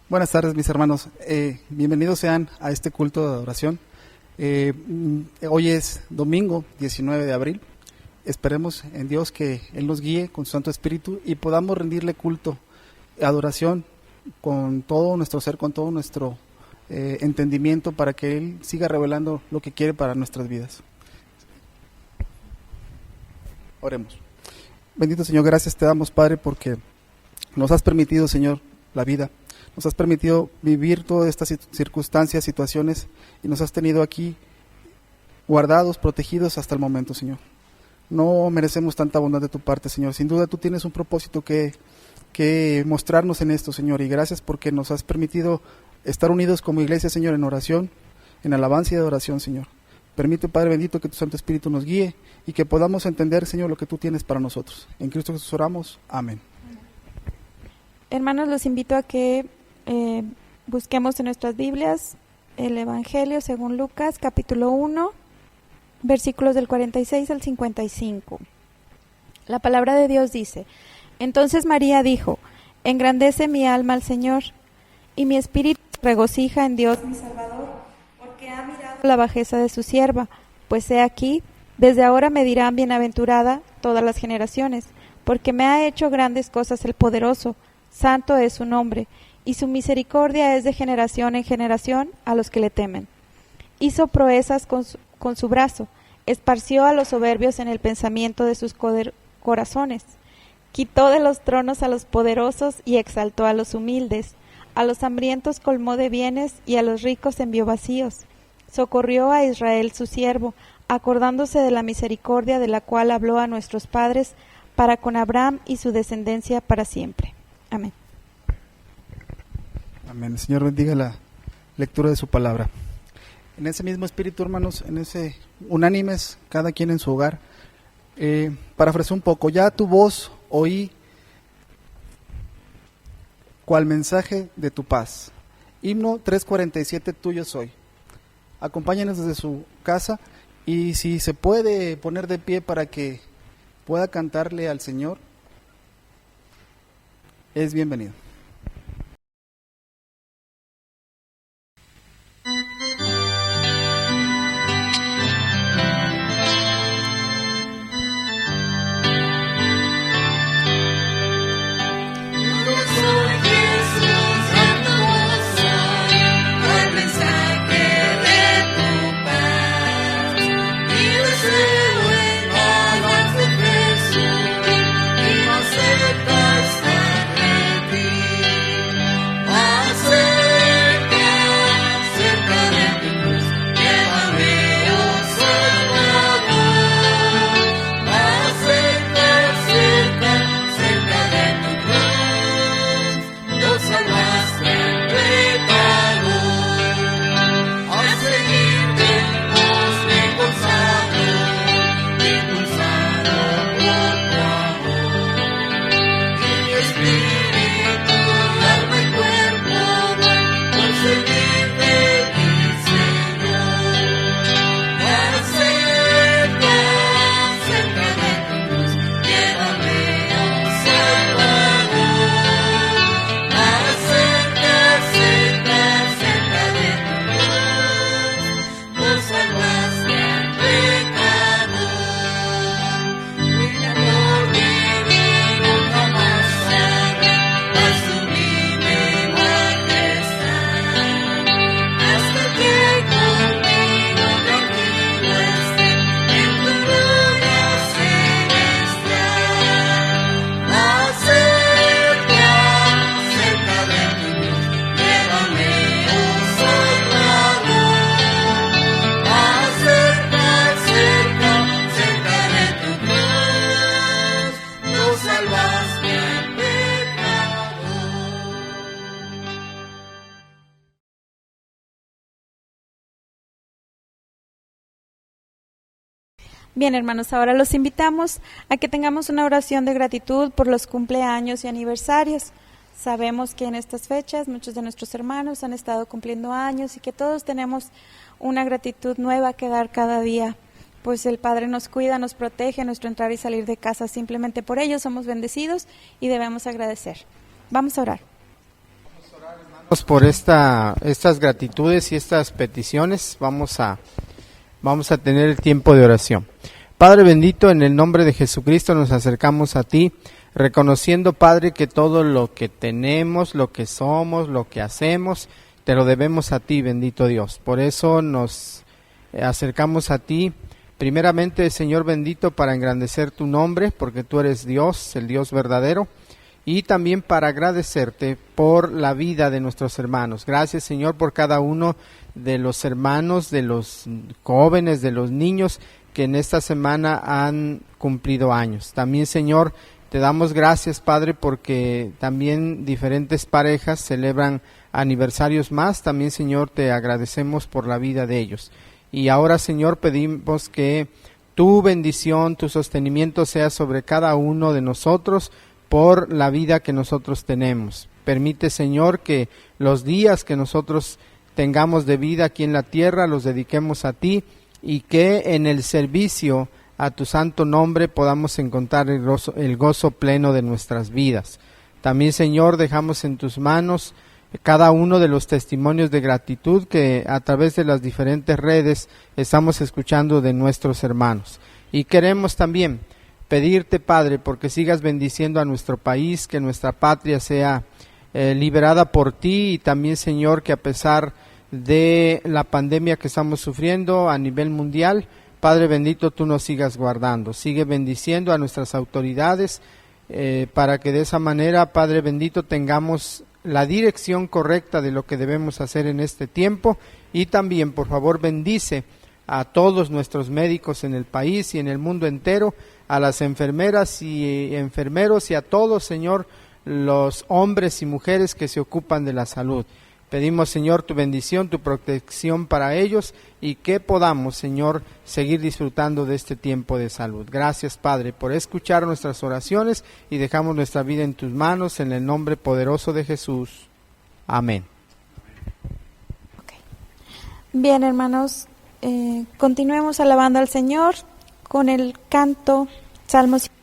Buenas tardes, mis hermanos. Bienvenidos sean a este culto de adoración. Hoy es domingo 19 de abril. Esperemos en Dios que Él nos guíe con su Santo Espíritu y podamos rendirle culto, adoración con todo nuestro ser, con todo nuestro entendimiento, para que Él siga revelando lo que quiere para nuestras vidas. Oremos. Bendito Señor, gracias te damos, Padre, porque nos has permitido, Señor, la vida. Nos has permitido vivir todas estas circunstancias, situaciones, y nos has tenido aquí guardados, protegidos hasta el momento, Señor. No merecemos tanta bondad de tu parte, Señor. Sin duda tú tienes un propósito que mostrarnos en esto, Señor, y gracias porque nos has permitido estar unidos como iglesia, Señor, en oración, en alabanza y adoración, Señor. Permite, Padre bendito, que tu Santo Espíritu nos guíe y que podamos entender, Señor, lo que tú tienes para nosotros. En Cristo Jesús oramos. Amén. Hermanos, los invito a que busquemos en nuestras Biblias el Evangelio según Lucas, capítulo 1, versículos del 46 al 55. La palabra de Dios dice: Entonces María dijo: Engrandece mi alma al Señor, y mi espíritu se regocija en Dios mi Salvador, porque ha mirado la bajeza de su sierva. Pues he aquí, desde ahora me dirán bienaventurada todas las generaciones, porque me ha hecho grandes cosas el Poderoso. Santo es su nombre, y su misericordia es de generación en generación a los que le temen. Hizo proezas con su brazo, esparció a los soberbios en el pensamiento de sus corazones. Quitó de los tronos a los poderosos y exaltó a los humildes. A los hambrientos colmó de bienes y a los ricos envió vacíos. Socorrió a Israel su siervo, acordándose de la misericordia de la cual habló a nuestros padres, para con Abraham y su descendencia para siempre. Amén. Amén. El Señor bendiga la lectura de su palabra. En ese mismo espíritu, hermanos, en ese unánimes, cada quien en su hogar, parafraseo un poco: ya tu voz oí, cual mensaje de tu paz. Himno 347, tuyo soy. Acompáñenos desde su casa, y si se puede poner de pie para que pueda cantarle al Señor, es bienvenido. Bien, hermanos, ahora los invitamos a que tengamos una oración de gratitud por los cumpleaños y aniversarios. Sabemos que en estas fechas muchos de nuestros hermanos han estado cumpliendo años y que todos tenemos una gratitud nueva que dar cada día, pues el Padre nos cuida, nos protege nuestro entrar y salir de casa. Simplemente por ello somos bendecidos y debemos agradecer. Vamos a orar. Vamos a orar, hermanos. Por estas gratitudes y estas peticiones vamos a tener el tiempo de oración. Padre bendito, en el nombre de Jesucristo nos acercamos a ti, reconociendo, Padre, que todo lo que tenemos, lo que somos, lo que hacemos, te lo debemos a ti, bendito Dios. Por eso nos acercamos a ti, primeramente, Señor bendito, para engrandecer tu nombre, porque tú eres Dios, el Dios verdadero, y también para agradecerte por la vida de nuestros hermanos. Gracias, Señor, por cada uno de los hermanos, de los jóvenes, de los niños que en esta semana han cumplido años. También, Señor, te damos gracias, Padre, porque también diferentes parejas celebran aniversarios más. También, Señor, te agradecemos por la vida de ellos. Y ahora, Señor, pedimos que tu bendición, tu sostenimiento sea sobre cada uno de nosotros por la vida que nosotros tenemos. Permite, Señor, que los días que nosotros tengamos de vida aquí en la tierra los dediquemos a ti, y que en el servicio a tu santo nombre podamos encontrar el gozo pleno de nuestras vidas. También, Señor, dejamos en tus manos cada uno de los testimonios de gratitud que a través de las diferentes redes estamos escuchando de nuestros hermanos. Y queremos también pedirte, Padre, porque sigas bendiciendo a nuestro país, que nuestra patria sea liberada por ti, y también, Señor, que a pesar de la pandemia que estamos sufriendo a nivel mundial, Padre bendito, tú nos sigas guardando. Sigue bendiciendo a nuestras autoridades para que de esa manera, Padre bendito, tengamos la dirección correcta de lo que debemos hacer en este tiempo. Y también, por favor, bendice a todos nuestros médicos en el país y en el mundo entero, a las enfermeras y enfermeros y a todos, Señor, los hombres y mujeres que se ocupan de la salud. Pedimos, Señor, tu bendición, tu protección para ellos, y que podamos, Señor, seguir disfrutando de este tiempo de salud. Gracias, Padre, por escuchar nuestras oraciones, y dejamos nuestra vida en tus manos, en el nombre poderoso de Jesús. Amén. Okay. Bien, hermanos, continuemos alabando al Señor con el canto Salmo 100.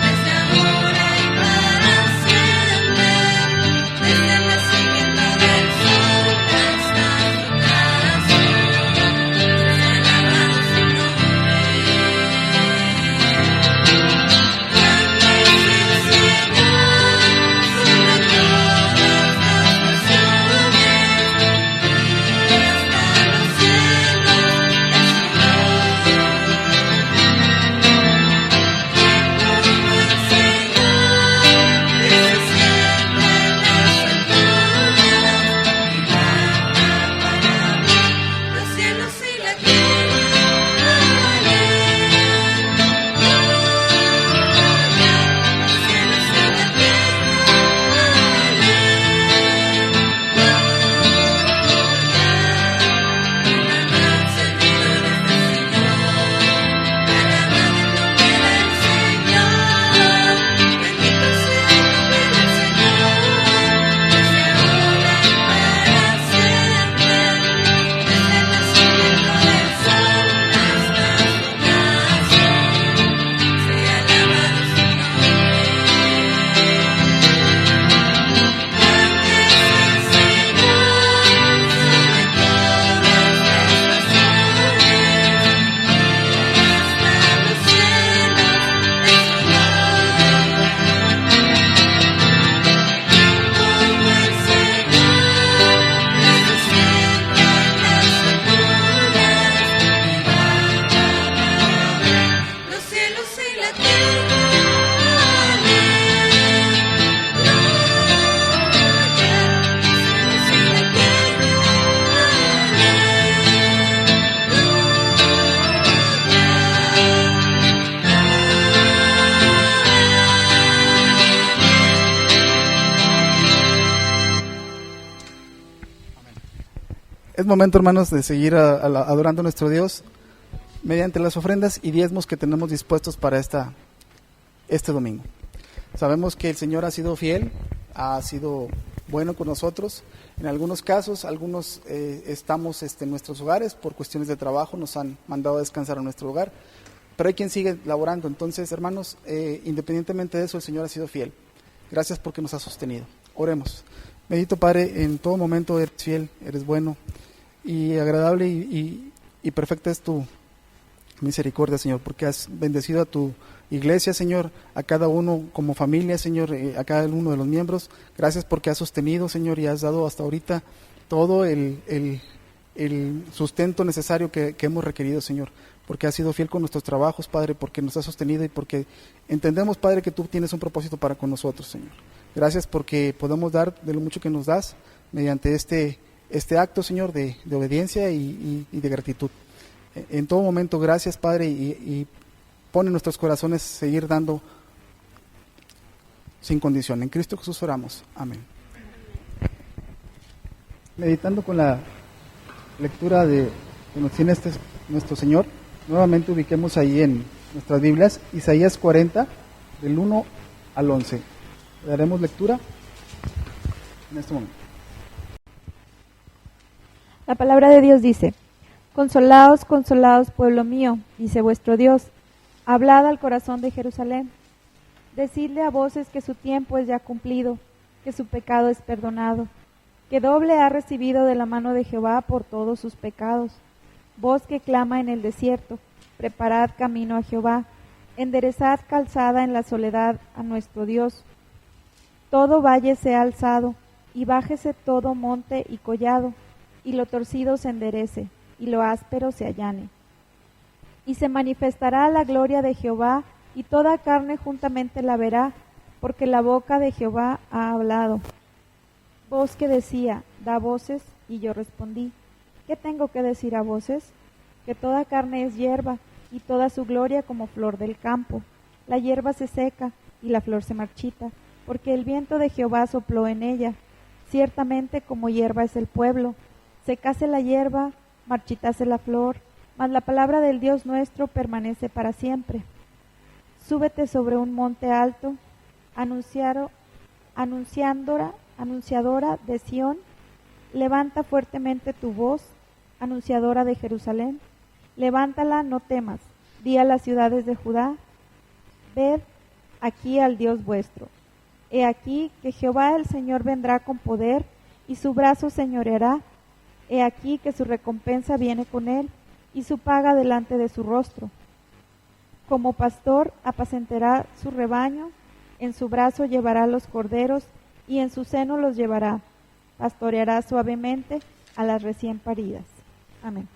Desde ahora y para siempre. Es momento, hermanos, de seguir adorando a nuestro Dios mediante las ofrendas y diezmos que tenemos dispuestos para este domingo. Sabemos que el Señor ha sido fiel, ha sido bueno con nosotros. En algunos casos, estamos en nuestros hogares por cuestiones de trabajo, nos han mandado a descansar en nuestro hogar, pero hay quien sigue laborando. Entonces, hermanos, independientemente de eso, el Señor ha sido fiel. Gracias porque nos ha sostenido. Oremos. Bendito Padre, en todo momento eres fiel, eres bueno y agradable y perfecta es tu misericordia, Señor, porque has bendecido a tu iglesia, Señor, a cada uno como familia, Señor, a cada uno de los miembros. Gracias porque has sostenido, Señor, y has dado hasta ahorita todo el sustento necesario que hemos requerido, Señor, porque has sido fiel con nuestros trabajos, Padre, porque nos has sostenido y porque entendemos, Padre, que tú tienes un propósito para con nosotros, Señor. Gracias porque podemos dar de lo mucho que nos das mediante este acto, Señor, de obediencia y de gratitud. En todo momento, gracias, Padre, y pon en nuestros corazones seguir dando sin condición. En Cristo Jesús oramos. Amén. Meditando con la lectura que nos tiene nuestro Señor, nuevamente ubiquemos ahí en nuestras Biblias, Isaías 40, del 1 al 11. Le daremos lectura en este momento. La palabra de Dios dice: Consolaos, consolaos, pueblo mío, dice vuestro Dios. Hablad al corazón de Jerusalén. Decidle a voces que su tiempo es ya cumplido, que su pecado es perdonado, que doble ha recibido de la mano de Jehová por todos sus pecados. Voz que clama en el desierto, preparad camino a Jehová, enderezad calzada en la soledad a nuestro Dios. Todo valle sea alzado, y bájese todo monte y collado, y lo torcido se enderece, y lo áspero se allane. Y se manifestará la gloria de Jehová, y toda carne juntamente la verá, porque la boca de Jehová ha hablado. Voz que decía, da voces, y yo respondí, ¿qué tengo que decir a voces? Que toda carne es hierba, y toda su gloria como flor del campo. La hierba se seca, y la flor se marchita, porque el viento de Jehová sopló en ella. Ciertamente como hierba es el pueblo, secase la hierba, marchitase la flor, mas la palabra del Dios nuestro permanece para siempre. Súbete sobre un monte alto, anunciadora de Sión, levanta fuertemente tu voz, anunciadora de Jerusalén, levántala, no temas, di a las ciudades de Judá, ved aquí al Dios vuestro. He aquí que Jehová el Señor vendrá con poder, y su brazo señoreará. He aquí que su recompensa viene con él, y su paga delante de su rostro. Como pastor apacentará su rebaño, en su brazo llevará los corderos, y en su seno los llevará. Pastoreará suavemente a las recién paridas. Amén.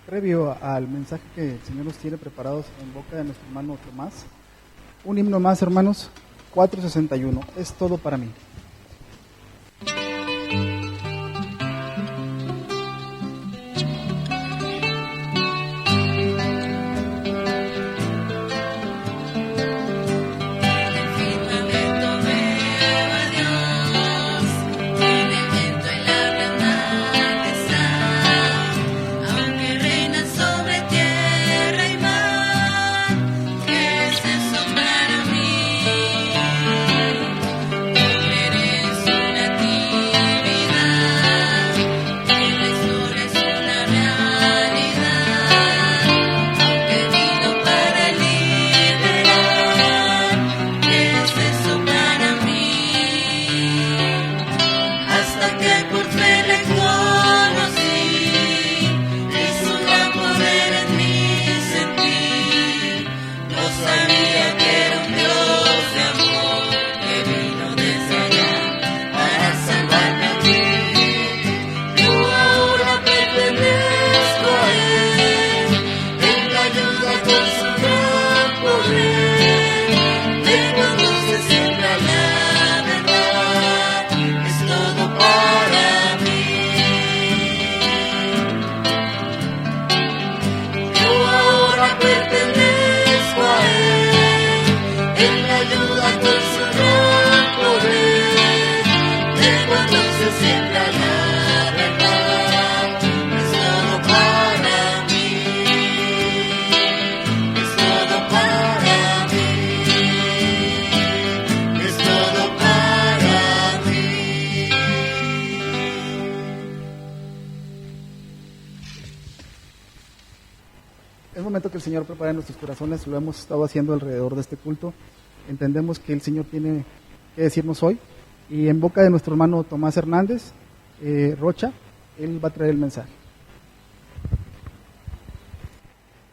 Previo al mensaje que el Señor nos tiene preparados en boca de nuestro hermano Tomás, un himno más, hermanos, 461, es todo para mí. Él me ayuda con su gran poder. Es momento que el Señor prepare nuestros corazones, lo hemos estado haciendo alrededor de este culto. Entendemos que el Señor tiene que decirnos hoy, y en boca de nuestro hermano Tomás Hernández Rocha, él va a traer el mensaje.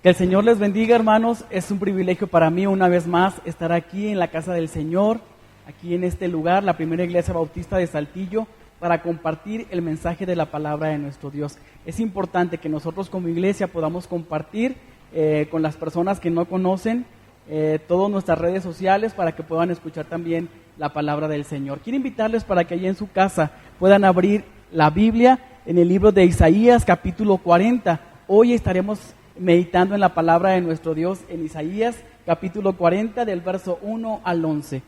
Que el Señor les bendiga, hermanos. Es un privilegio para mí una vez más estar aquí en la casa del Señor, aquí en este lugar, la primera iglesia bautista de Saltillo, para compartir el mensaje de la palabra de nuestro Dios. Es importante que nosotros como iglesia podamos compartir con las personas que no conocen todas nuestras redes sociales para que puedan escuchar también la palabra del Señor. Quiero invitarles para que allí en su casa puedan abrir la Biblia en el libro de Isaías capítulo 40. Hoy estaremos meditando en la palabra de nuestro Dios en Isaías capítulo 40 del verso 1 al 11.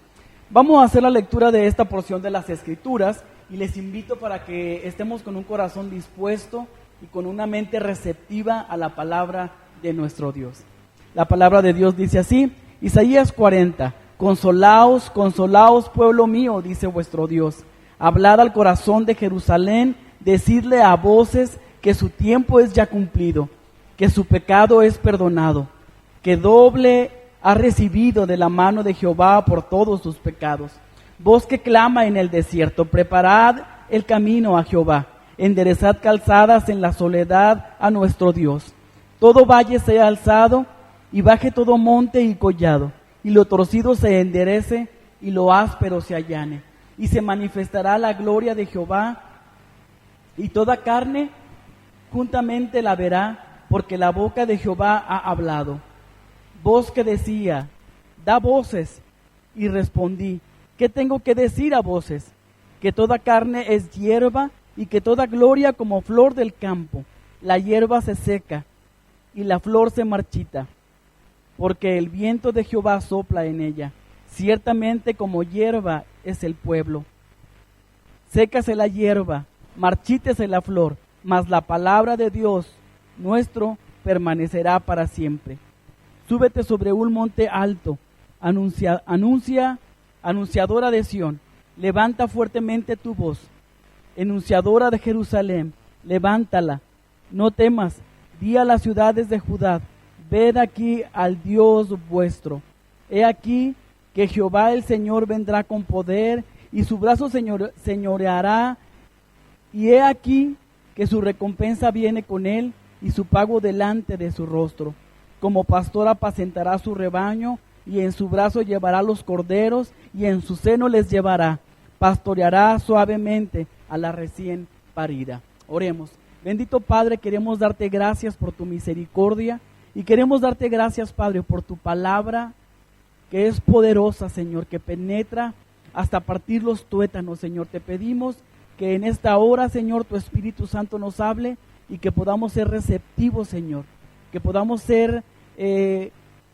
Vamos a hacer la lectura de esta porción de las Escrituras y les invito para que estemos con un corazón dispuesto y con una mente receptiva a la palabra de nuestro Dios. La palabra de Dios dice así, Isaías 40, consolaos, consolaos pueblo mío, dice vuestro Dios, hablad al corazón de Jerusalén, decidle a voces que su tiempo es ya cumplido, que su pecado es perdonado, que doble ha recibido de la mano de Jehová por todos sus pecados. Voz que clama en el desierto, preparad el camino a Jehová, enderezad calzadas en la soledad a nuestro Dios. Todo valle sea alzado y baje todo monte y collado, y lo torcido se enderece y lo áspero se allane. Y se manifestará la gloria de Jehová, y toda carne juntamente la verá, porque la boca de Jehová ha hablado. Voz que decía, da voces, y respondí, ¿qué tengo que decir a voces? Que toda carne es hierba, y que toda gloria como flor del campo. La hierba se seca, y la flor se marchita, porque el viento de Jehová sopla en ella. Ciertamente como hierba es el pueblo. Sécase la hierba, marchítese la flor, mas la palabra de Dios nuestro permanecerá para siempre. Súbete sobre un monte alto, anunciadora de Sión, levanta fuertemente tu voz. Enunciadora de Jerusalén, levántala, no temas, di a las ciudades de Judá, ved aquí al Dios vuestro. He aquí que Jehová el Señor vendrá con poder, y su brazo señoreará, y he aquí que su recompensa viene con él, y su pago delante de su rostro. Como pastor apacentará su rebaño, y en su brazo llevará los corderos, y en su seno les llevará. Pastoreará suavemente a la recién parida. Oremos. Bendito Padre, queremos darte gracias por tu misericordia, y queremos darte gracias, Padre, por tu palabra, que es poderosa, Señor, que penetra hasta partir los tuétanos, Señor. Te pedimos que en esta hora, Señor, tu Espíritu Santo nos hable y que podamos ser receptivos, Señor, que podamos ser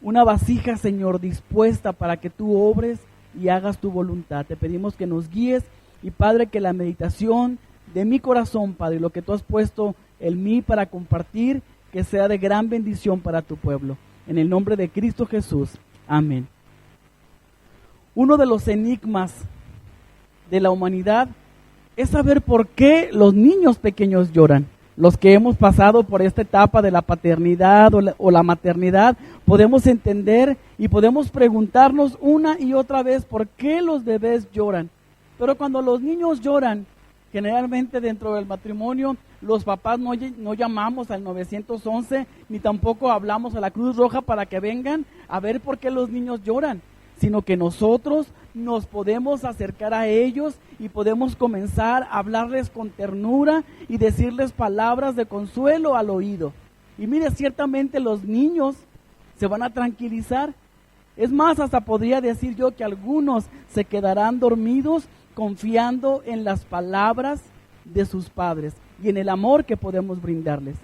una vasija, Señor, dispuesta para que tú obres y hagas tu voluntad. Te pedimos que nos guíes y, Padre, que la meditación de mi corazón, Padre, lo que tú has puesto en mí para compartir, que sea de gran bendición para tu pueblo. En el nombre de Cristo Jesús. Amén. Uno de los enigmas de la humanidad es saber por qué los niños pequeños lloran. Los que hemos pasado por esta etapa de la paternidad o la maternidad, podemos entender y podemos preguntarnos una y otra vez por qué los bebés lloran. Pero cuando los niños lloran, generalmente dentro del matrimonio, los papás no llamamos al 911, ni tampoco hablamos a la Cruz Roja para que vengan a ver por qué los niños lloran, sino que nosotros nos podemos acercar a ellos y podemos comenzar a hablarles con ternura y decirles palabras de consuelo al oído. Y mire, ciertamente los niños se van a tranquilizar. Es más, hasta podría decir yo que algunos se quedarán dormidos confiando en las palabras de sus padres y en el amor que podemos brindarles.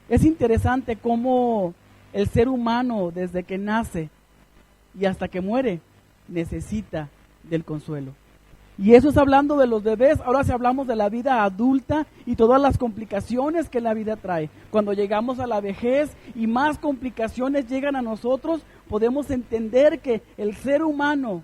Es interesante cómo el ser humano, desde que nace y hasta que muere, necesita del consuelo. Y eso es hablando de los bebés. Ahora si hablamos de la vida adulta y todas las complicaciones que la vida trae. Cuando llegamos a la vejez y más complicaciones llegan a nosotros, podemos entender que el ser humano,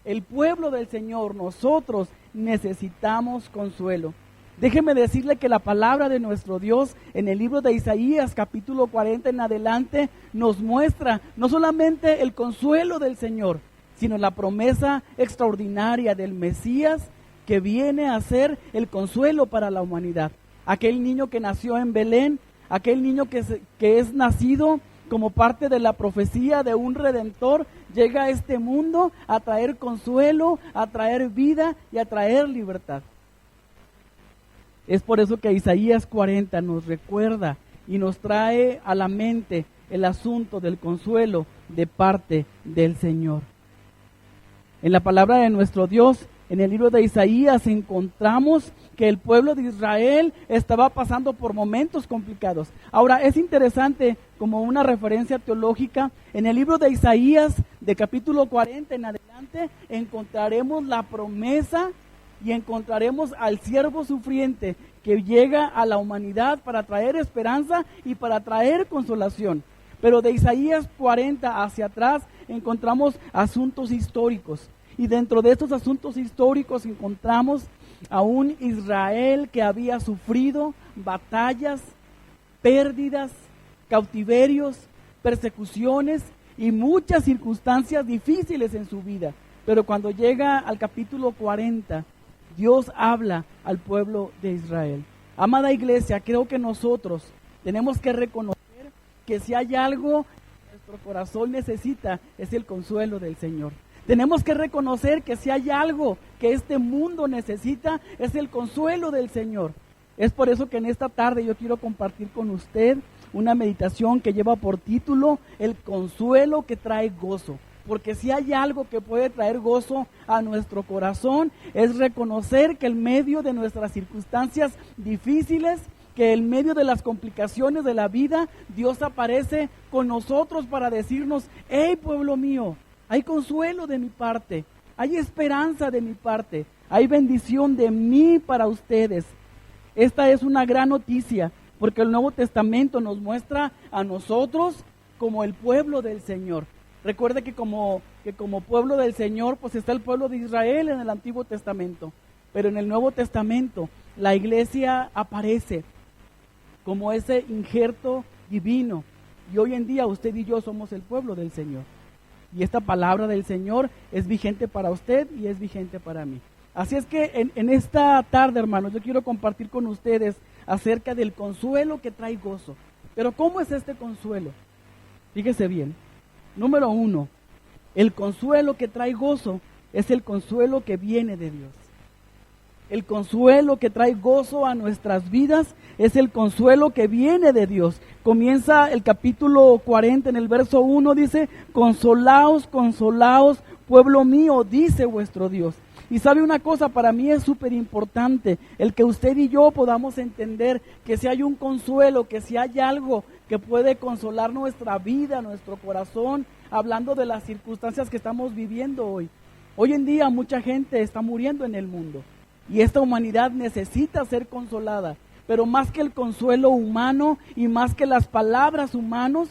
el pueblo del Señor, nosotros necesitamos consuelo. Déjeme decirle que la palabra de nuestro Dios en el libro de Isaías, capítulo 40 en adelante, nos muestra no solamente el consuelo del Señor, sino la promesa extraordinaria del Mesías que viene a ser el consuelo para la humanidad. Aquel niño que nació en Belén, aquel niño que es nacido como parte de la profecía de un Redentor, llega a este mundo a traer consuelo, a traer vida y a traer libertad. Es por eso que Isaías 40 nos recuerda y nos trae a la mente el asunto del consuelo de parte del Señor. En la palabra de nuestro Dios, en el libro de Isaías, encontramos que el pueblo de Israel estaba pasando por momentos complicados. Ahora, es interesante, como una referencia teológica, en el libro de Isaías, de capítulo 40 en adelante, encontraremos la promesa y encontraremos al siervo sufriente que llega a la humanidad para traer esperanza y para traer consolación. Pero de Isaías 40 hacia atrás encontramos asuntos históricos. Y dentro de estos asuntos históricos encontramos a un Israel que había sufrido batallas, pérdidas, cautiverios, persecuciones y muchas circunstancias difíciles en su vida. Pero cuando llega al capítulo 40, Dios habla al pueblo de Israel. Amada iglesia, creo que nosotros tenemos que reconocer que si hay algo que nuestro corazón necesita, es el consuelo del Señor. Tenemos que reconocer que si hay algo que este mundo necesita, es el consuelo del Señor. Es por eso que en esta tarde yo quiero compartir con usted una meditación que lleva por título El consuelo que trae gozo. Porque si hay algo que puede traer gozo a nuestro corazón, es reconocer que en medio de nuestras circunstancias difíciles, que en medio de las complicaciones de la vida, Dios aparece con nosotros para decirnos: hey, pueblo mío, hay consuelo de mi parte, hay esperanza de mi parte, hay bendición de mí para ustedes. Esta es una gran noticia, porque el Nuevo Testamento nos muestra a nosotros como el pueblo del Señor. Recuerde que como pueblo del Señor, pues está el pueblo de Israel en el Antiguo Testamento. Pero en el Nuevo Testamento, la iglesia aparece como ese injerto divino. Y hoy en día usted y yo somos el pueblo del Señor. Y esta palabra del Señor es vigente para usted y es vigente para mí. Así es que en esta tarde, hermanos, yo quiero compartir con ustedes acerca del consuelo que trae gozo. Pero ¿cómo es este consuelo? Fíjese bien. Número 1, el consuelo que trae gozo es el consuelo que viene de Dios. El consuelo que trae gozo a nuestras vidas es el consuelo que viene de Dios. Comienza el capítulo 40 en el verso 1, dice: consolaos, consolaos, pueblo mío, dice vuestro Dios. Y sabe una cosa, para mí es súper importante el que usted y yo podamos entender que si hay un consuelo, que si hay algo que puede consolar nuestra vida, nuestro corazón, hablando de las circunstancias que estamos viviendo hoy. Hoy en día mucha gente está muriendo en el mundo y esta humanidad necesita ser consolada, pero más que el consuelo humano y más que las palabras humanas,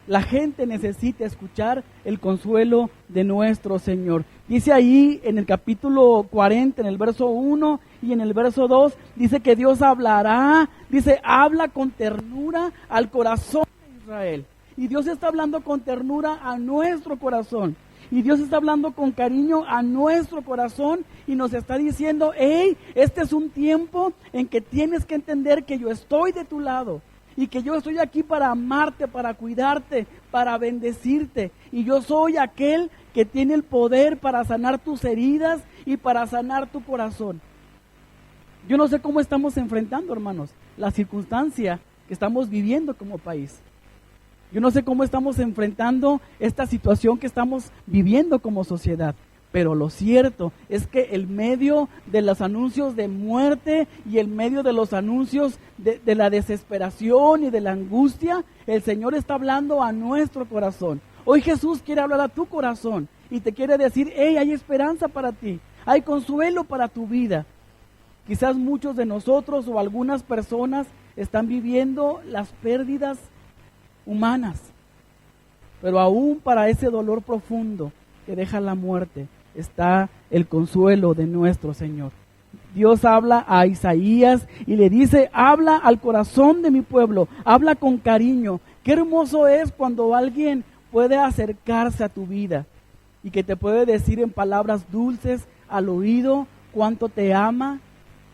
la gente necesita escuchar el consuelo de nuestro Señor. Dice ahí en el capítulo 40, en el verso 1 y en el verso 2, dice que Dios hablará, dice, habla con ternura al corazón de Israel. Y Dios está hablando con ternura a nuestro corazón. Y Dios está hablando con cariño a nuestro corazón y nos está diciendo: hey, este es un tiempo en que tienes que entender que yo estoy de tu lado. Y que yo estoy aquí para amarte, para cuidarte, para bendecirte. Y yo soy aquel que tiene el poder para sanar tus heridas y para sanar tu corazón. Yo no sé cómo estamos enfrentando, hermanos, la circunstancia que estamos viviendo como país. Yo no sé cómo estamos enfrentando esta situación que estamos viviendo como sociedad. Pero lo cierto es que en medio de los anuncios de muerte y en medio de los anuncios de la desesperación y de la angustia, el Señor está hablando a nuestro corazón. Hoy Jesús quiere hablar a tu corazón y te quiere decir: hey, hay esperanza para ti, hay consuelo para tu vida. Quizás muchos de nosotros o algunas personas están viviendo las pérdidas humanas, pero aún para ese dolor profundo que deja la muerte, está el consuelo de nuestro Señor. Dios habla a Isaías y le dice, habla al corazón de mi pueblo, habla con cariño. Qué hermoso es cuando alguien puede acercarse a tu vida y que te puede decir en palabras dulces al oído cuánto te ama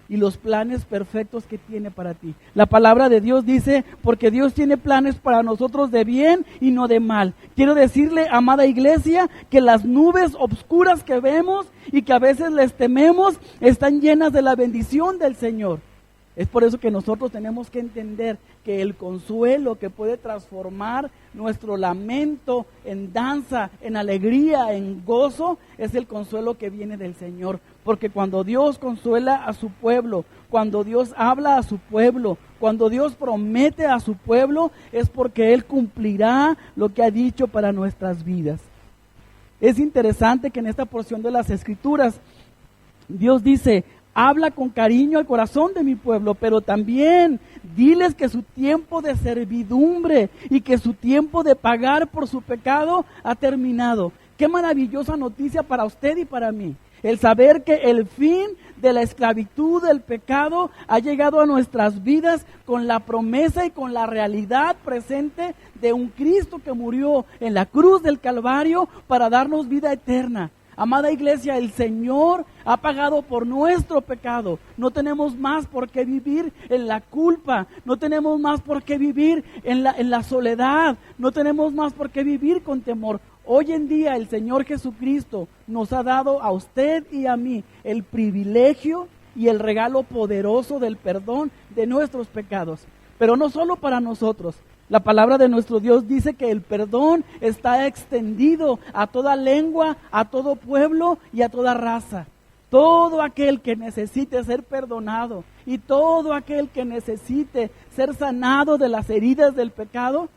y los planes perfectos que tiene para ti. La palabra de Dios dice, porque Dios tiene planes para nosotros de bien y no de mal. Quiero decirle, amada iglesia, que las nubes obscuras que vemos y que a veces les tememos, están llenas de la bendición del Señor. Es por eso que nosotros tenemos que entender que el consuelo que puede transformar nuestro lamento en danza, en alegría, en gozo, es el consuelo que viene del Señor. Porque cuando Dios consuela a su pueblo, cuando Dios habla a su pueblo, cuando Dios promete a su pueblo, es porque Él cumplirá lo que ha dicho para nuestras vidas. Es interesante que en esta porción de las Escrituras, Dios dice, habla con cariño al corazón de mi pueblo, pero también diles que su tiempo de servidumbre y que su tiempo de pagar por su pecado ha terminado. Qué maravillosa noticia para usted y para mí. El saber que el fin de la esclavitud del pecado ha llegado a nuestras vidas con la promesa y con la realidad presente de un Cristo que murió en la cruz del Calvario para darnos vida eterna. Amada iglesia, el Señor ha pagado por nuestro pecado. No tenemos más por qué vivir en la culpa. No tenemos más por qué vivir en la soledad. No tenemos más por qué vivir con temor. Hoy en día el Señor Jesucristo nos ha dado a usted y a mí el privilegio y el regalo poderoso del perdón de nuestros pecados. Pero no solo para nosotros. La palabra de nuestro Dios dice que el perdón está extendido a toda lengua, a todo pueblo y a toda raza. Todo aquel que necesite ser perdonado y todo aquel que necesite ser sanado de las heridas del pecado,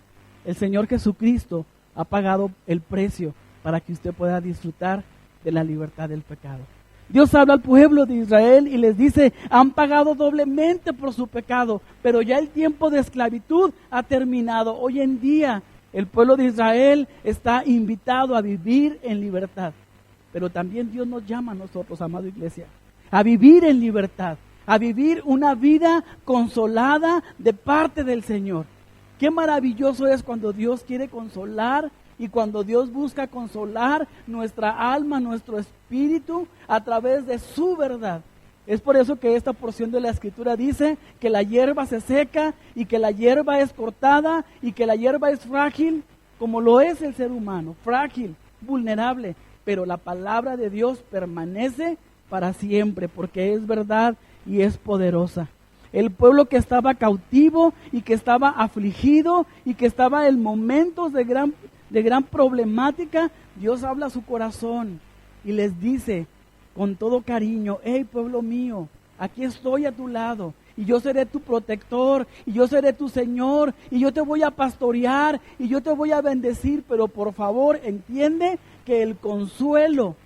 el Señor Jesucristo ha pagado el precio para que usted pueda disfrutar de la libertad del pecado. Dios habla al pueblo de Israel y les dice, han pagado doblemente por su pecado, pero ya el tiempo de esclavitud ha terminado. Hoy en día el pueblo de Israel está invitado a vivir en libertad, pero también Dios nos llama a nosotros, amada iglesia, a vivir en libertad, a vivir una vida consolada de parte del Señor. Qué maravilloso es cuando Dios quiere consolar y cuando Dios busca consolar nuestra alma, nuestro espíritu a través de su verdad. Es por eso que esta porción de la Escritura dice que la hierba se seca y que la hierba es cortada y que la hierba es frágil, como lo es el ser humano, frágil, vulnerable, pero la palabra de Dios permanece para siempre porque es verdad y es poderosa. El pueblo que estaba cautivo y que estaba afligido y que estaba en momentos de gran problemática, Dios habla a su corazón y les dice con todo cariño, hey pueblo mío, aquí estoy a tu lado y yo seré tu protector y yo seré tu Señor y yo te voy a pastorear y yo te voy a bendecir, pero por favor entiende que el consuelo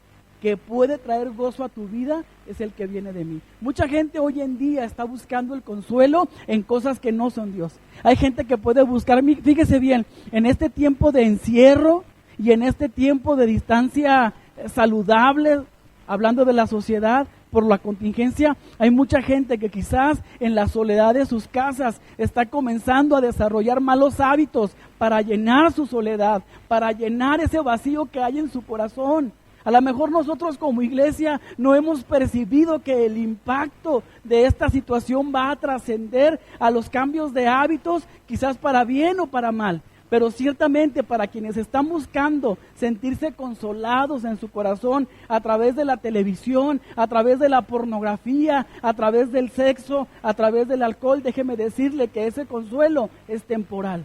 que puede traer gozo a tu vida es el que viene de mí. Mucha gente hoy en día está buscando el consuelo en cosas que no son Dios. Hay gente que puede buscar, fíjese bien, en este tiempo de encierro y en este tiempo de distancia saludable, hablando de la sociedad, por la contingencia, hay mucha gente que quizás en la soledad de sus casas está comenzando a desarrollar malos hábitos para llenar su soledad, para llenar ese vacío que hay en su corazón. A lo mejor nosotros como iglesia no hemos percibido que el impacto de esta situación va a trascender a los cambios de hábitos, quizás para bien o para mal. Pero ciertamente para quienes están buscando sentirse consolados en su corazón a través de la televisión, a través de la pornografía, a través del sexo, a través del alcohol, déjeme decirle que ese consuelo es temporal.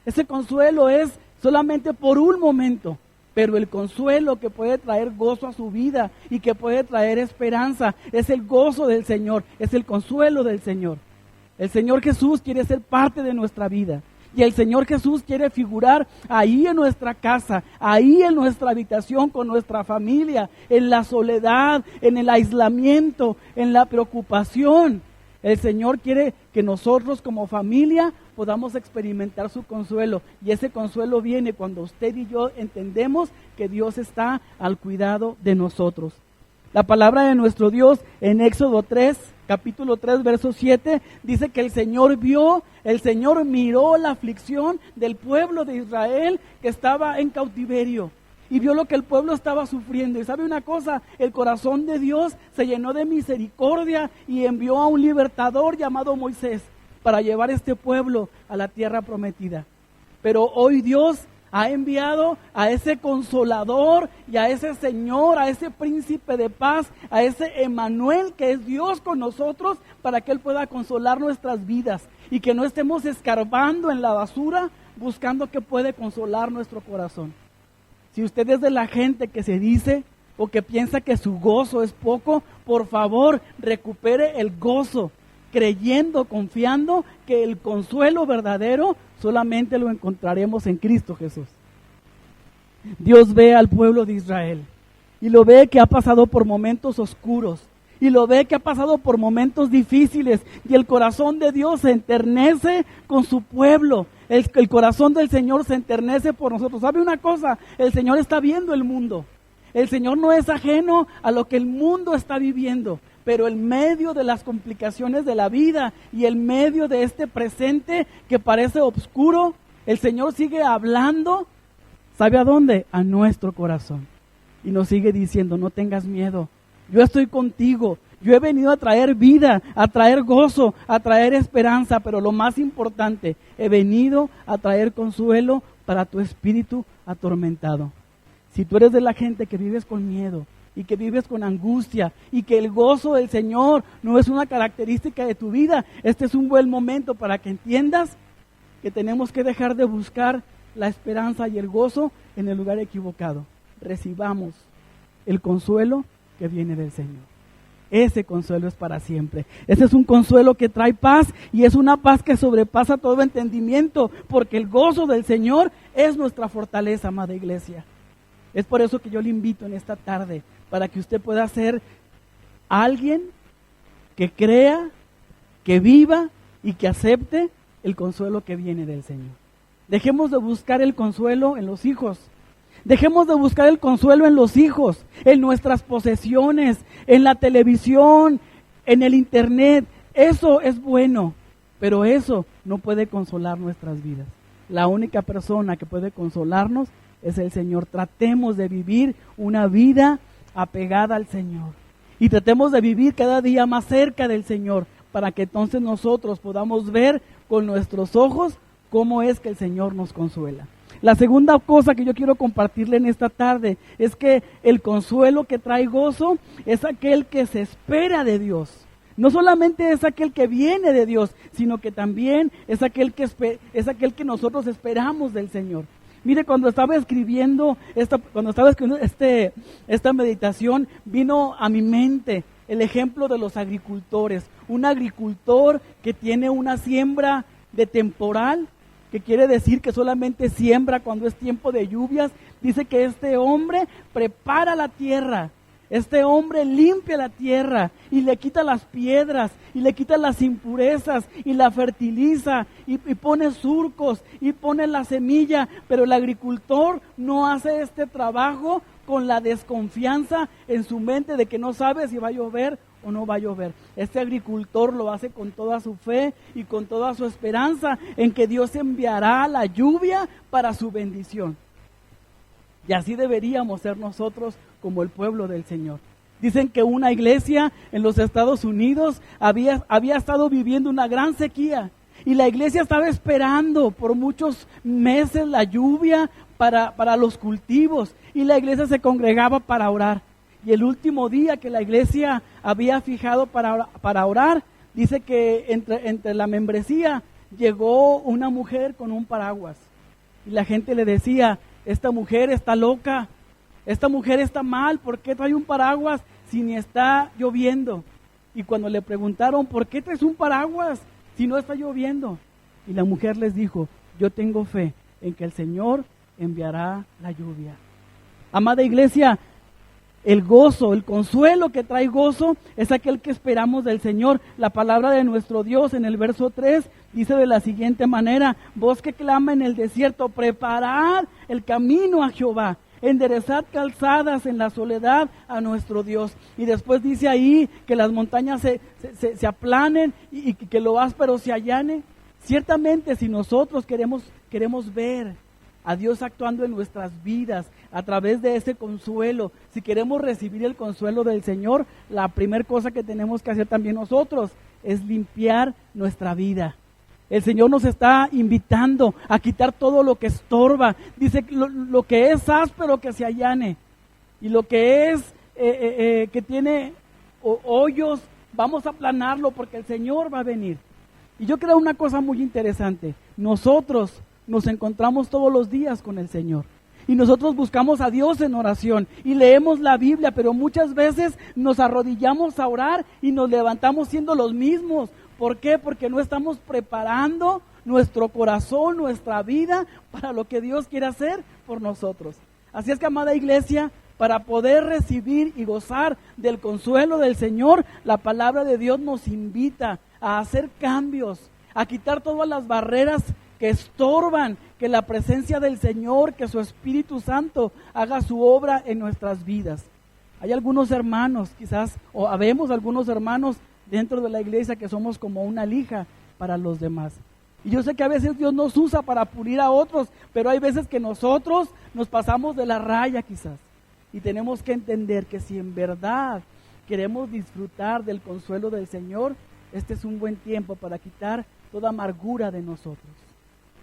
Ese consuelo es solamente por un momento. Pero el consuelo que puede traer gozo a su vida y que puede traer esperanza es el gozo del Señor, es el consuelo del Señor. El Señor Jesús quiere ser parte de nuestra vida y el Señor Jesús quiere figurar ahí en nuestra casa, ahí en nuestra habitación con nuestra familia, en la soledad, en el aislamiento, en la preocupación. El Señor quiere que nosotros como familia podamos experimentar su consuelo. Y ese consuelo viene cuando usted y yo entendemos que Dios está al cuidado de nosotros. La palabra de nuestro Dios en Éxodo 3, capítulo 3, verso 7, dice que el Señor miró la aflicción del pueblo de Israel que estaba en cautiverio. Y vio lo que el pueblo estaba sufriendo. Y sabe una cosa, el corazón de Dios se llenó de misericordia y envió a un libertador llamado Moisés para llevar este pueblo a la tierra prometida. Pero hoy Dios ha enviado a ese consolador y a ese Señor, a ese príncipe de paz, a ese Emmanuel que es Dios con nosotros, para que Él pueda consolar nuestras vidas y que no estemos escarbando en la basura buscando que puede consolar nuestro corazón. Si usted es de la gente que se dice o que piensa que su gozo es poco, por favor, recupere el gozo, creyendo, confiando que el consuelo verdadero solamente lo encontraremos en Cristo Jesús. Dios ve al pueblo de Israel y lo ve que ha pasado por momentos oscuros y lo ve que ha pasado por momentos difíciles y el corazón de Dios se enternece con su pueblo. El corazón del Señor se enternece por nosotros. ¿Sabe una cosa? El Señor está viendo el mundo. El Señor no es ajeno a lo que el mundo está viviendo, pero en medio de las complicaciones de la vida y en medio de este presente que parece oscuro, el Señor sigue hablando. ¿Sabe a dónde? A nuestro corazón. Y nos sigue diciendo, no tengas miedo, yo estoy contigo. Yo he venido a traer vida, a traer gozo, a traer esperanza, pero lo más importante, he venido a traer consuelo para tu espíritu atormentado. Si tú eres de la gente que vives con miedo y que vives con angustia y que el gozo del Señor no es una característica de tu vida, este es un buen momento para que entiendas que tenemos que dejar de buscar la esperanza y el gozo en el lugar equivocado. Recibamos el consuelo que viene del Señor. Ese consuelo es para siempre. Ese es un consuelo que trae paz y es una paz que sobrepasa todo entendimiento, porque el gozo del Señor es nuestra fortaleza, amada iglesia. Es por eso que yo le invito en esta tarde, para que usted pueda ser alguien que crea, que viva y que acepte el consuelo que viene del Señor. Dejemos de buscar el consuelo en los hijos. Dejemos de buscar el consuelo en los hijos, en nuestras posesiones, en la televisión, en el internet. Eso es bueno, pero eso no puede consolar nuestras vidas. La única persona que puede consolarnos es el Señor. Tratemos de vivir una vida apegada al Señor y tratemos de vivir cada día más cerca del Señor, para que entonces nosotros podamos ver con nuestros ojos cómo es que el Señor nos consuela. La segunda cosa que yo quiero compartirle en esta tarde es que el consuelo que trae gozo es aquel que se espera de Dios. No solamente es aquel que viene de Dios, sino que también es aquel que nosotros esperamos del Señor. Mire, cuando estaba escribiendo esta meditación, vino a mi mente el ejemplo de los agricultores. Un agricultor que tiene una siembra de temporal, que quiere decir que solamente siembra cuando es tiempo de lluvias. Dice que este hombre prepara la tierra, este hombre limpia la tierra y le quita las piedras y le quita las impurezas y la fertiliza y pone surcos y pone la semilla, pero el agricultor no hace este trabajo con la desconfianza en su mente de que no sabe si va a llover o no va a llover. Este agricultor lo hace con toda su fe y con toda su esperanza en que Dios enviará la lluvia para su bendición. Y así deberíamos ser nosotros como el pueblo del Señor. Dicen que una iglesia en los Estados Unidos había estado viviendo una gran sequía y la iglesia estaba esperando por muchos meses la lluvia para los cultivos, y la iglesia se congregaba para orar. Y el último día que la iglesia había fijado para orar, dice que entre la membresía llegó una mujer con un paraguas. Y la gente le decía, esta mujer está loca, esta mujer está mal, ¿por qué trae un paraguas si ni está lloviendo? Y cuando le preguntaron, ¿por qué traes un paraguas si no está lloviendo? Y la mujer les dijo, yo tengo fe en que el Señor enviará la lluvia. Amada iglesia, el gozo, el consuelo que trae gozo es aquel que esperamos del Señor. La palabra de nuestro Dios en el verso 3 dice de la siguiente manera: voz que clama en el desierto, preparad el camino a Jehová, enderezad calzadas en la soledad a nuestro Dios. Y después dice ahí que las montañas se aplanen y que lo áspero se allane. Ciertamente, si nosotros queremos ver a Dios actuando en nuestras vidas a través de ese consuelo, si queremos recibir el consuelo del Señor, la primera cosa que tenemos que hacer también nosotros es limpiar nuestra vida. El Señor nos está invitando a quitar todo lo que estorba. Dice lo que es áspero que se allane, y lo que es que tiene hoyos, vamos a aplanarlo porque el Señor va a venir. Y yo creo una cosa muy interesante: nosotros nos encontramos todos los días con el Señor y nosotros buscamos a Dios en oración y leemos la Biblia, pero muchas veces nos arrodillamos a orar y nos levantamos siendo los mismos. ¿Por qué? Porque no estamos preparando nuestro corazón, nuestra vida para lo que Dios quiere hacer por nosotros. Así es que, amada iglesia, para poder recibir y gozar del consuelo del Señor, la palabra de Dios nos invita a hacer cambios, a quitar todas las barreras que estorban que la presencia del Señor, que su Espíritu Santo haga su obra en nuestras vidas. Hay algunos hermanos, quizás, o habemos algunos hermanos dentro de la iglesia que somos como una lija para los demás. Y yo sé que a veces Dios nos usa para pulir a otros, pero hay veces que nosotros nos pasamos de la raya quizás. Y tenemos que entender que si en verdad queremos disfrutar del consuelo del Señor, este es un buen tiempo para quitar toda amargura de nosotros.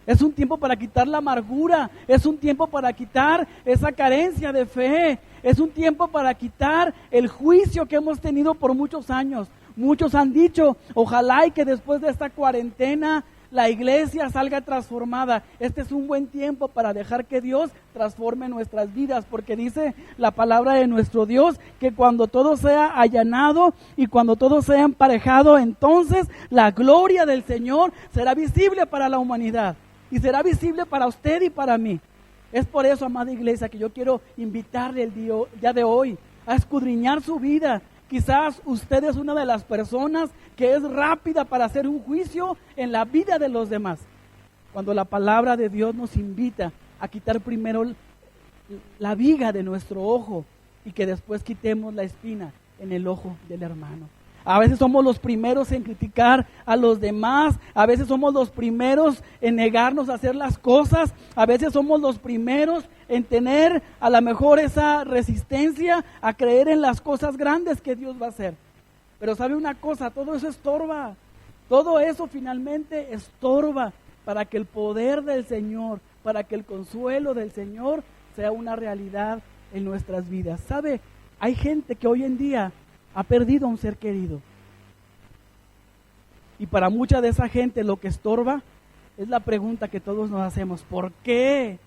Es un tiempo para quitar la amargura, es un tiempo para quitar esa carencia de fe, es un tiempo para quitar el juicio que hemos tenido por muchos años. Muchos han dicho, ojalá y que después de esta cuarentena la iglesia salga transformada. Este es un buen tiempo para dejar que Dios transforme nuestras vidas, porque dice la palabra de nuestro Dios que cuando todo sea allanado y cuando todo sea emparejado, entonces la gloria del Señor será visible para la humanidad y será visible para usted y para mí. Es por eso, amada iglesia, que yo quiero invitarle el día de hoy a escudriñar su vida. Quizás usted es una de las personas que es rápida para hacer un juicio en la vida de los demás, cuando la palabra de Dios nos invita a quitar primero la viga de nuestro ojo y que después quitemos la espina en el ojo del hermano. A veces somos los primeros en criticar a los demás, a veces somos los primeros en negarnos a hacer las cosas, a veces somos los primeros en tener a lo mejor esa resistencia a creer en las cosas grandes que Dios va a hacer. Pero sabe una cosa, todo eso estorba, todo eso finalmente estorba para que el poder del Señor, para que el consuelo del Señor sea una realidad en nuestras vidas. ¿Sabe? Hay gente que hoy en día ha perdido a un ser querido. Y para mucha de esa gente lo que estorba es la pregunta que todos nos hacemos: ¿por qué?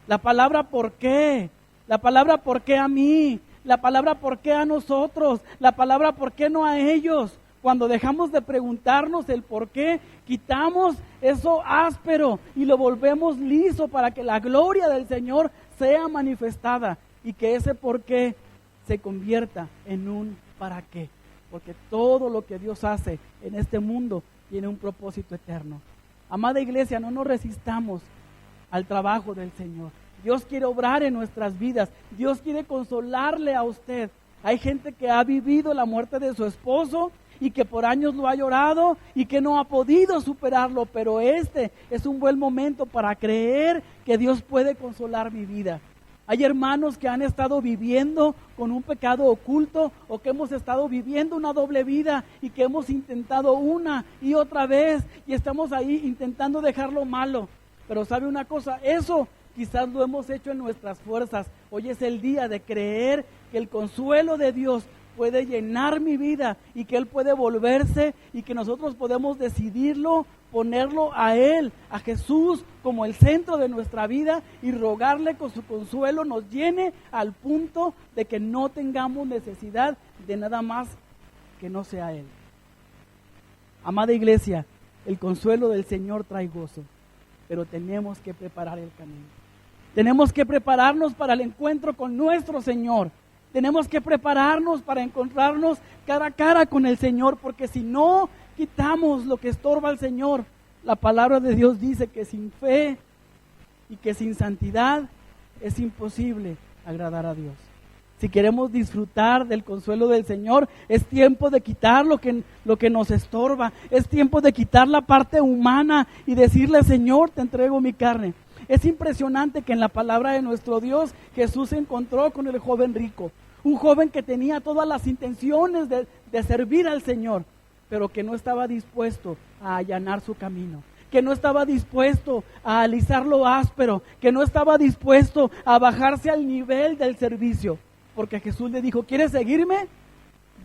La palabra ¿por qué? La palabra ¿por qué a mí? La palabra ¿por qué a nosotros? La palabra ¿por qué no a ellos? Cuando dejamos de preguntarnos el por qué, quitamos eso áspero y lo volvemos liso para que la gloria del Señor sea manifestada y que ese por qué se convierta en un ¿para qué? Porque todo lo que Dios hace en este mundo tiene un propósito eterno. Amada iglesia, no nos resistamos al trabajo del Señor. Dios quiere obrar en nuestras vidas. Dios quiere consolarle a usted. Hay gente que ha vivido la muerte de su esposo y que por años lo ha llorado y que no ha podido superarlo, pero este es un buen momento para creer que Dios puede consolar mi vida. Hay hermanos que han estado viviendo con un pecado oculto o que hemos estado viviendo una doble vida y que hemos intentado una y otra vez y estamos ahí intentando dejar lo malo. Pero ¿sabe una cosa? Eso quizás lo hemos hecho en nuestras fuerzas. Hoy es el día de creer que el consuelo de Dios puede llenar mi vida y que Él puede volverse y que nosotros podemos decidirlo, ponerlo a Él, a Jesús como el centro de nuestra vida y rogarle con su consuelo nos llene al punto de que no tengamos necesidad de nada más que no sea Él. Amada iglesia, el consuelo del Señor trae gozo, pero tenemos que preparar el camino. Tenemos que prepararnos para el encuentro con nuestro Señor. Tenemos que prepararnos para encontrarnos cara a cara con el Señor, porque si no quitamos lo que estorba al Señor, la palabra de Dios dice que sin fe y que sin santidad es imposible agradar a Dios. Si queremos disfrutar del consuelo del Señor, es tiempo de quitar lo que nos estorba. Es tiempo de quitar la parte humana y decirle, Señor, te entrego mi carne. Es impresionante que en la palabra de nuestro Dios, Jesús se encontró con el joven rico. Un joven que tenía todas las intenciones de servir al Señor, pero que no estaba dispuesto a allanar su camino, que no estaba dispuesto a alisar lo áspero, que no estaba dispuesto a bajarse al nivel del servicio. Porque Jesús le dijo, ¿quieres seguirme?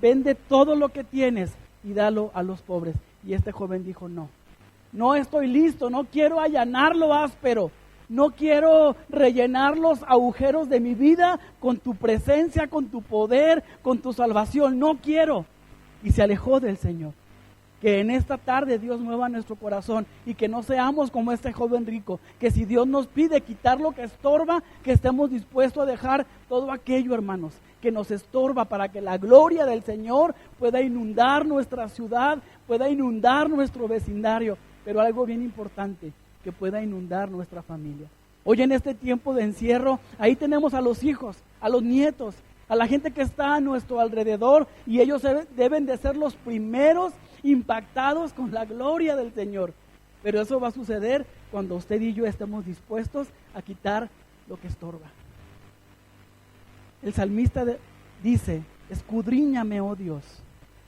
Vende todo lo que tienes y dalo a los pobres. Y este joven dijo, no estoy listo, no quiero allanar lo áspero, no quiero rellenar los agujeros de mi vida con tu presencia, con tu poder, con tu salvación, no quiero. Y se alejó del Señor. Que en esta tarde Dios mueva nuestro corazón y que no seamos como este joven rico, que si Dios nos pide quitar lo que estorba, que estemos dispuestos a dejar todo aquello, hermanos, que nos estorba para que la gloria del Señor pueda inundar nuestra ciudad, pueda inundar nuestro vecindario, pero algo bien importante, que pueda inundar nuestra familia. Hoy en este tiempo de encierro, ahí tenemos a los hijos, a los nietos, a la gente que está a nuestro alrededor y ellos deben de ser los primeros impactados con la gloria del Señor. Pero eso va a suceder cuando usted y yo estemos dispuestos a quitar lo que estorba. El salmista dice, escudriñame, oh Dios,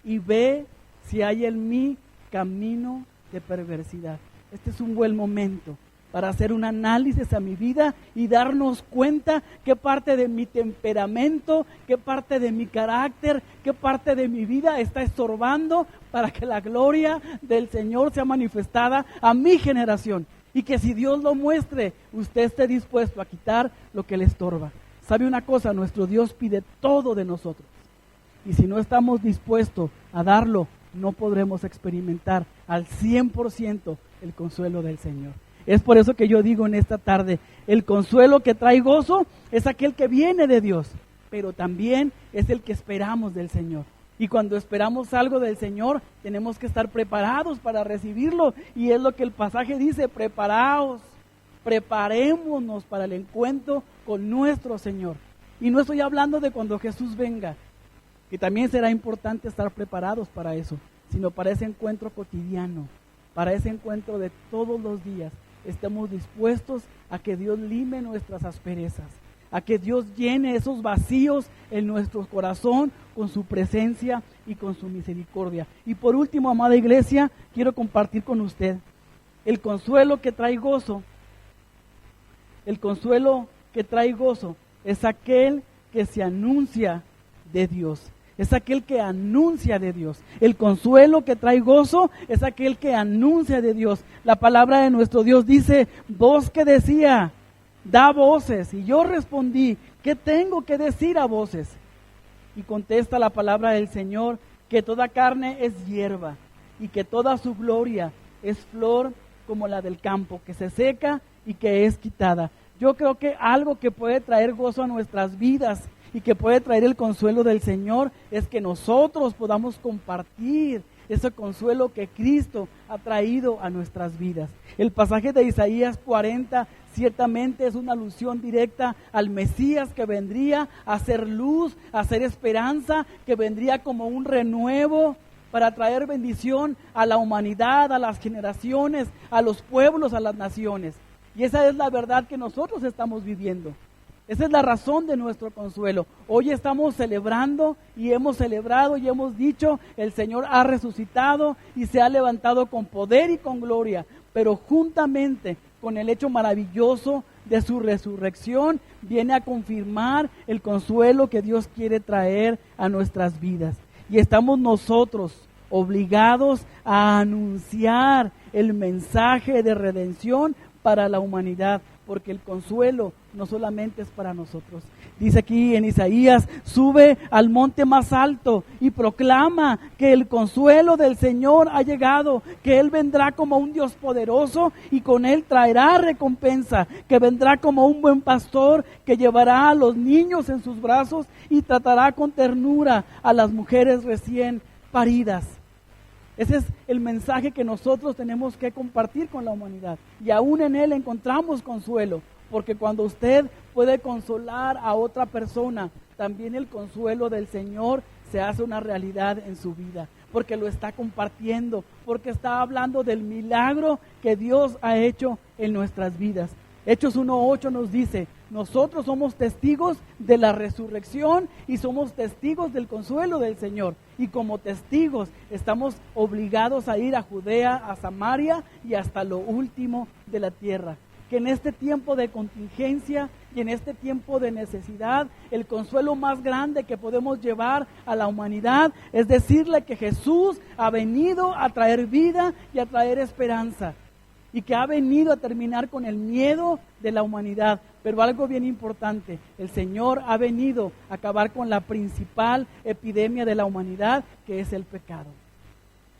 y ve si hay en mí camino de perversidad. Este es un buen momento para hacer un análisis a mi vida y darnos cuenta qué parte de mi temperamento, qué parte de mi carácter, qué parte de mi vida está estorbando para que la gloria del Señor sea manifestada a mi generación. Y que si Dios lo muestre, usted esté dispuesto a quitar lo que le estorba. ¿Sabe una cosa? Nuestro Dios pide todo de nosotros. Y si no estamos dispuestos a darlo, no podremos experimentar al 100% el consuelo del Señor. Es por eso que yo digo en esta tarde, el consuelo que trae gozo es aquel que viene de Dios, pero también es el que esperamos del Señor. Y cuando esperamos algo del Señor, tenemos que estar preparados para recibirlo. Y es lo que el pasaje dice, preparaos, preparémonos para el encuentro con nuestro Señor. Y no estoy hablando de cuando Jesús venga, que también será importante estar preparados para eso, sino para ese encuentro cotidiano, para ese encuentro de todos los días. Estemos dispuestos a que Dios lime nuestras asperezas, a que Dios llene esos vacíos en nuestro corazón con su presencia y con su misericordia. Y por último, amada iglesia, quiero compartir con usted el consuelo que trae gozo. El consuelo que trae gozo es aquel que se anuncia de Dios. Es aquel que anuncia de Dios. El consuelo que trae gozo es aquel que anuncia de Dios. La palabra de nuestro Dios dice, voz que decía, da voces. Y yo respondí, ¿qué tengo que decir a voces? Y contesta la palabra del Señor, que toda carne es hierba y que toda su gloria es flor como la del campo, que se seca y que es quitada. Yo creo que algo que puede traer gozo a nuestras vidas y que puede traer el consuelo del Señor es que nosotros podamos compartir ese consuelo que Cristo ha traído a nuestras vidas. El pasaje de Isaías 40 ciertamente es una alusión directa al Mesías que vendría a ser luz, a ser esperanza, que vendría como un renuevo para traer bendición a la humanidad, a las generaciones, a los pueblos, a las naciones. Y esa es la verdad que nosotros estamos viviendo. Esa es la razón de nuestro consuelo. Hoy estamos celebrando y hemos celebrado y hemos dicho, el Señor ha resucitado y se ha levantado con poder y con gloria, pero juntamente con el hecho maravilloso de su resurrección, viene a confirmar el consuelo que Dios quiere traer a nuestras vidas. Y estamos nosotros obligados a anunciar el mensaje de redención para la humanidad, porque el consuelo no solamente es para nosotros. Dice aquí en Isaías, sube al monte más alto y proclama que el consuelo del Señor ha llegado, que Él vendrá como un Dios poderoso y con Él traerá recompensa, que vendrá como un buen pastor que llevará a los niños en sus brazos y tratará con ternura a las mujeres recién paridas. Ese es el mensaje que nosotros tenemos que compartir con la humanidad. Y aún en Él encontramos consuelo. porque cuando usted puede consolar a otra persona, también el consuelo del Señor se hace una realidad en su vida, porque lo está compartiendo, porque está hablando del milagro que Dios ha hecho en nuestras vidas. Hechos 1:8 nos dice: nosotros somos testigos de la resurrección y somos testigos del consuelo del Señor. Y como testigos estamos obligados a ir a Judea, a Samaria y hasta lo último de la tierra. Que en este tiempo de contingencia y en este tiempo de necesidad, el consuelo más grande que podemos llevar a la humanidad es decirle que Jesús ha venido a traer vida y a traer esperanza, y que ha venido a terminar con el miedo de la humanidad. Pero algo bien importante, el Señor ha venido a acabar con la principal epidemia de la humanidad, que es el pecado.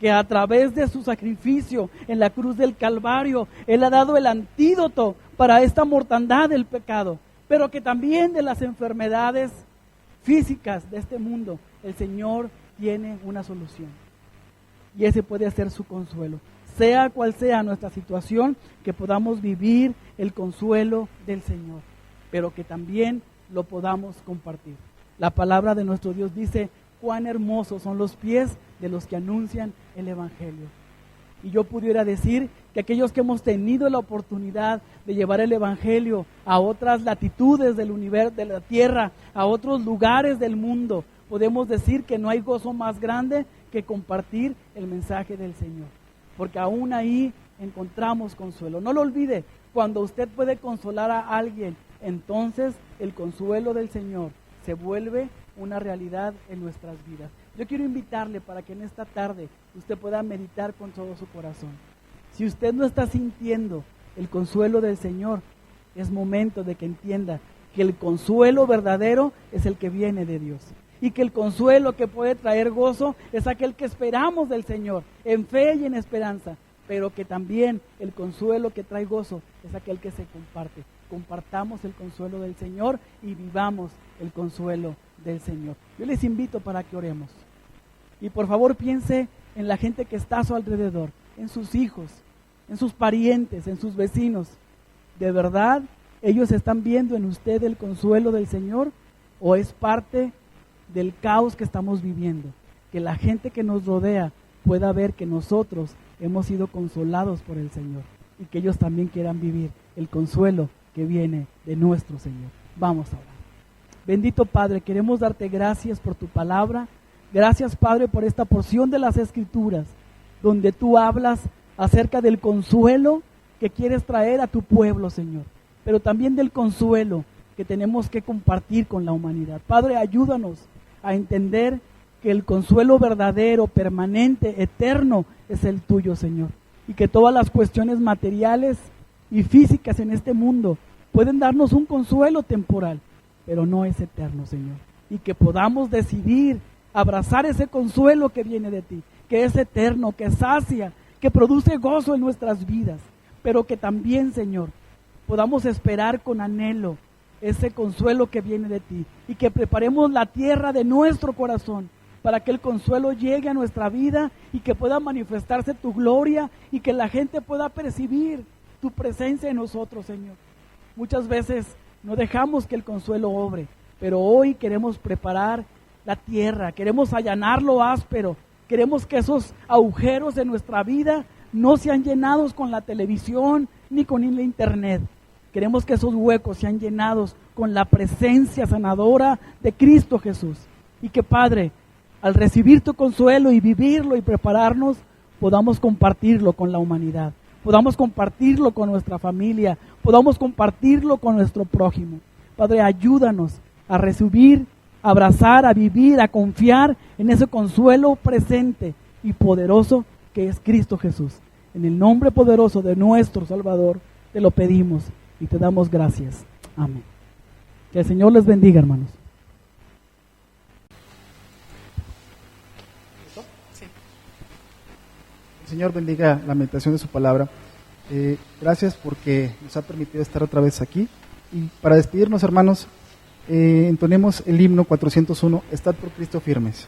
Que a través de su sacrificio en la cruz del Calvario, Él ha dado el antídoto para esta mortandad del pecado, pero que también de las enfermedades físicas de este mundo, el Señor tiene una solución. Y ese puede ser su consuelo. Sea cual sea nuestra situación, que podamos vivir el consuelo del Señor, pero que también lo podamos compartir. La palabra de nuestro Dios dice: cuán hermosos son los pies de los que anuncian el Evangelio. Y yo pudiera decir que aquellos que hemos tenido la oportunidad de llevar el Evangelio a otras latitudes del universo, de la tierra, a otros lugares del mundo, podemos decir que no hay gozo más grande que compartir el mensaje del Señor, porque aún ahí encontramos consuelo. No lo olvide, cuando usted puede consolar a alguien, entonces el consuelo del Señor se vuelve una realidad en nuestras vidas. Yo quiero invitarle para que en esta tarde usted pueda meditar con todo su corazón. Si usted no está sintiendo el consuelo del Señor, es momento de que entienda que el consuelo verdadero es el que viene de Dios, y que el consuelo que puede traer gozo es aquel que esperamos del Señor, en fe y en esperanza, pero que también el consuelo que trae gozo es aquel que se comparte. Compartamos el consuelo del Señor y vivamos el consuelo del Señor. Yo les invito para que oremos. Y por favor piense en la gente que está a su alrededor, en sus hijos, en sus parientes, en sus vecinos. ¿De verdad ellos están viendo en usted el consuelo del Señor, o es parte del caos que estamos viviendo? Que la gente que nos rodea pueda ver que nosotros hemos sido consolados por el Señor, y que ellos también quieran vivir el consuelo que viene de nuestro Señor. Vamos a orar. Bendito Padre, queremos darte gracias por tu palabra. Gracias, Padre, por esta porción de las Escrituras, donde tú hablas acerca del consuelo que quieres traer a tu pueblo, Señor, pero también del consuelo que tenemos que compartir con la humanidad. Padre, ayúdanos a entender que el consuelo verdadero, permanente, eterno, es el tuyo, Señor, y que todas las cuestiones materiales y físicas en este mundo pueden darnos un consuelo temporal, pero no es eterno, Señor, y que podamos decidir abrazar ese consuelo que viene de ti, que es eterno, que sacia, que produce gozo en nuestras vidas, pero que también, Señor, podamos esperar con anhelo ese consuelo que viene de ti, y que preparemos la tierra de nuestro corazón para que el consuelo llegue a nuestra vida y que pueda manifestarse tu gloria y que la gente pueda percibir tu presencia en nosotros, Señor. Muchas veces no dejamos que el consuelo obre, pero hoy queremos preparar la tierra, queremos allanar lo áspero, queremos que esos agujeros de nuestra vida no sean llenados con la televisión ni con el internet. Queremos que esos huecos sean llenados con la presencia sanadora de Cristo Jesús. Y que, Padre, al recibir tu consuelo y vivirlo y prepararnos, podamos compartirlo con la humanidad, podamos compartirlo con nuestra familia, podamos compartirlo con nuestro prójimo. Padre, ayúdanos a recibir, a abrazar, a vivir, a confiar en ese consuelo presente y poderoso que es Cristo Jesús. En el nombre poderoso de nuestro Salvador te lo pedimos y te damos gracias. Amén. Que el Señor les bendiga, hermanos. El Señor bendiga la meditación de su palabra. Gracias porque nos ha permitido estar otra vez aquí. Y para despedirnos, hermanos, entonemos el himno 401, Estad por Cristo firmes.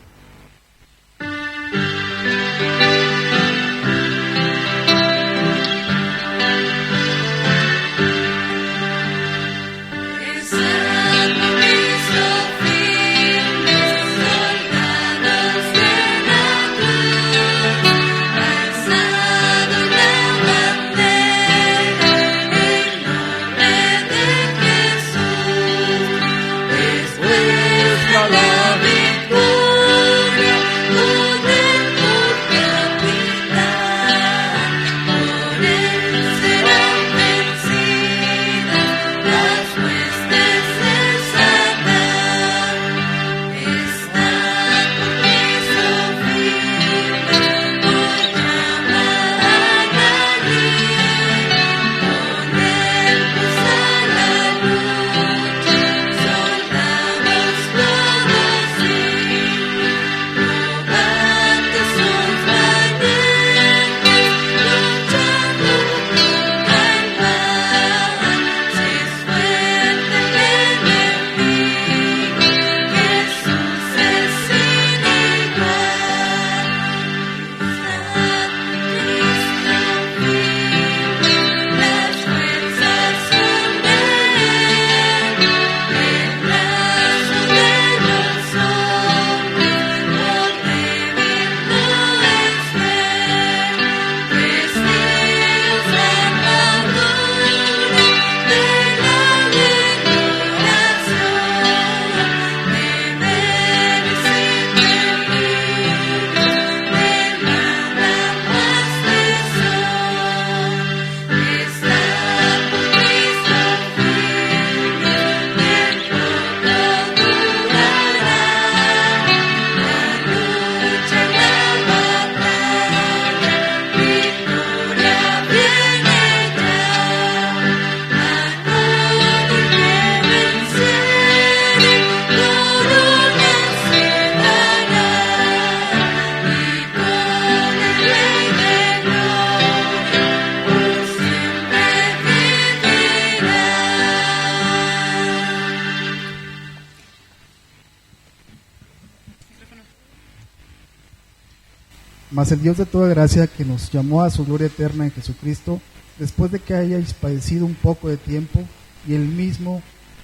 Mas el Dios de toda gracia, que nos llamó a su gloria eterna en Jesucristo, después de que hayáis padecido un poco de tiempo, y Él mismo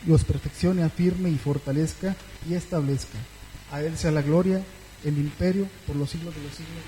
os perfeccione, afirme y fortalezca y establezca. A Él sea la gloria, el imperio, por los siglos de los siglos.